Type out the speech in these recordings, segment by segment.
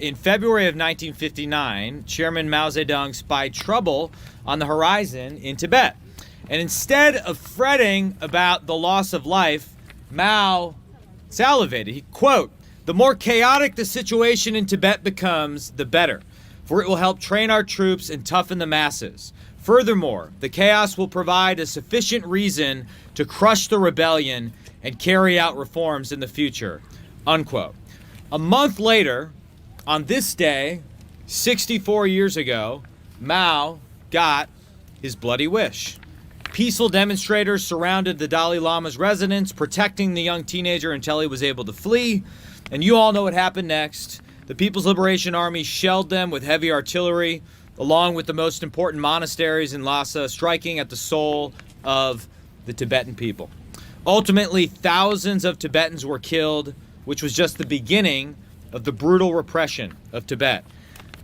In February of 1959, Chairman Mao Zedong spied trouble on the horizon in Tibet. And instead of fretting about the loss of life, Mao salivated. He, quote, "The more chaotic the situation in Tibet becomes, the better, for it will help train our troops and toughen the masses. Furthermore, the chaos will provide a sufficient reason to crush the rebellion and carry out reforms in the future," unquote. A month later, on this day, 64 years ago, Mao got his bloody wish. Peaceful demonstrators surrounded the Dalai Lama's residence, protecting the young teenager until he was able to flee. And you all know what happened next. The People's Liberation Army shelled them with heavy artillery, along with the most important monasteries in Lhasa, striking at the soul of the Tibetan people. Ultimately, thousands of Tibetans were killed, which was just the beginning of the brutal repression of Tibet.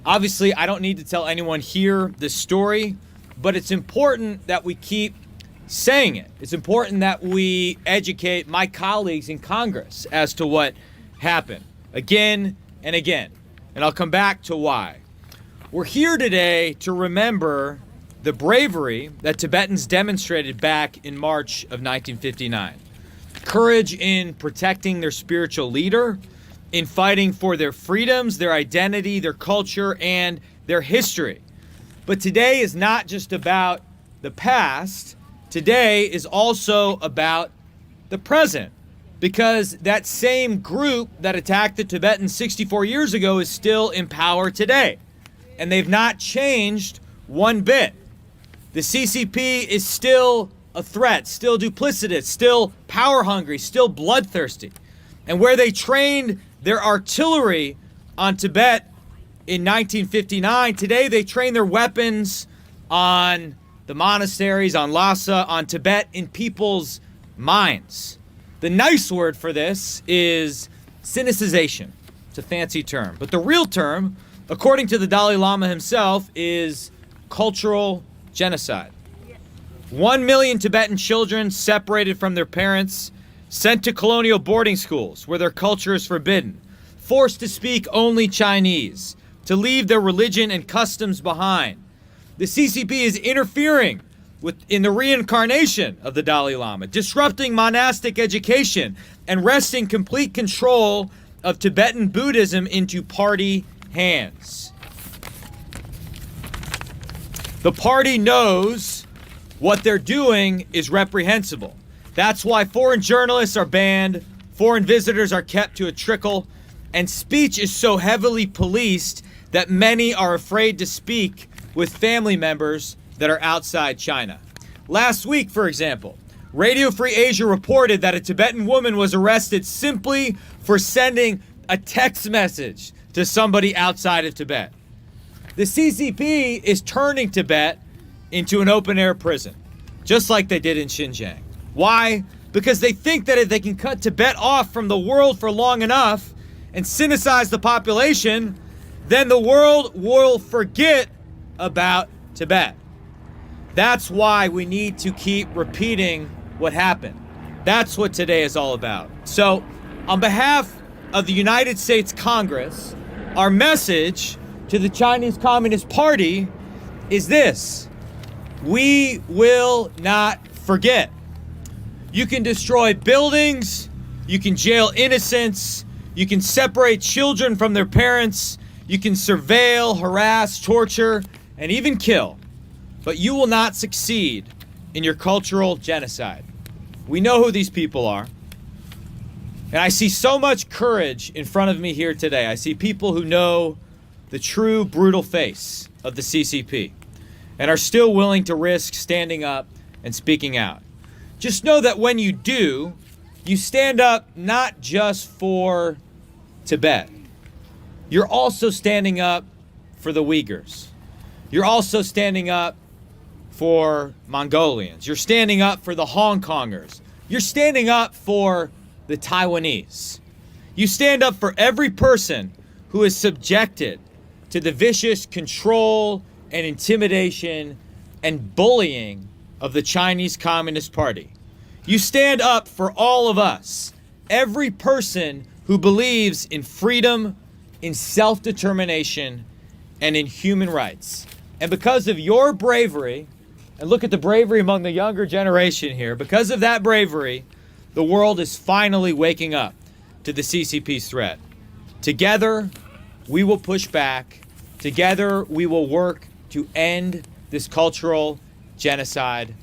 Obviously, I don't need to tell anyone here this story, but it's important that we keep saying it. It's important that we educate my colleagues in Congress as to what happened again and again. And I'll come back to why. We're here today to remember the bravery that Tibetans demonstrated back in March of 1959. Courage in protecting their spiritual leader, in fighting for their freedoms, their identity, their culture, and their history. But today is not just about the past. Today is also about the present, because that same group that attacked the Tibetans 64 years ago is still in power today. And they've not changed one bit. The CCP is still a threat, still duplicitous, still power hungry, still bloodthirsty. And where they trained their artillery on Tibet in 1959, today they train their weapons on the monasteries, on Lhasa, on Tibet, in people's minds. The nice word for this is cynicization. It's a fancy term. But the real term, according to the Dalai Lama himself, is cultural genocide. 1 million Tibetan children separated from their parents, sent to colonial boarding schools where their culture is forbidden, forced to speak only Chinese, to leave their religion and customs behind. The CCP is interfering in the reincarnation of the Dalai Lama, disrupting monastic education, and wresting complete control of Tibetan Buddhism into party hands. The party knows what they're doing is reprehensible. That's why foreign journalists are banned, foreign visitors are kept to a trickle, and speech is so heavily policed that many are afraid to speak with family members that are outside China. Last week, for example, Radio Free Asia reported that a Tibetan woman was arrested simply for sending a text message to somebody outside of Tibet. The CCP is turning Tibet into an open-air prison, just like they did in Xinjiang. Why? Because they think that if they can cut Tibet off from the world for long enough and cynicize the population, then the world will forget about Tibet. That's why we need to keep repeating what happened. That's what today is all about. So, on behalf of the United States Congress, our message to the Chinese Communist Party is this: we will not forget. You can destroy buildings, you can jail innocents, you can separate children from their parents, you can surveil, harass, torture, and even kill, but you will not succeed in your cultural genocide. We know who these people are. And I see so much courage in front of me here today. I see people who know the true brutal face of the CCP and are still willing to risk standing up and speaking out. Just know that when you do, you stand up not just for Tibet. You're also standing up for the Uyghurs. You're also standing up for Mongolians. You're standing up for the Hong Kongers. You're standing up for the Taiwanese. You stand up for every person who is subjected to the vicious control and intimidation and bullying of the Chinese Communist Party. You stand up for all of us, every person who believes in freedom, in self-determination and in human rights. And because of your bravery, and look at the bravery among the younger generation here, because of that bravery, the world is finally waking up to the CCP's threat. Together, we will push back. Together, we will work to end this cultural genocide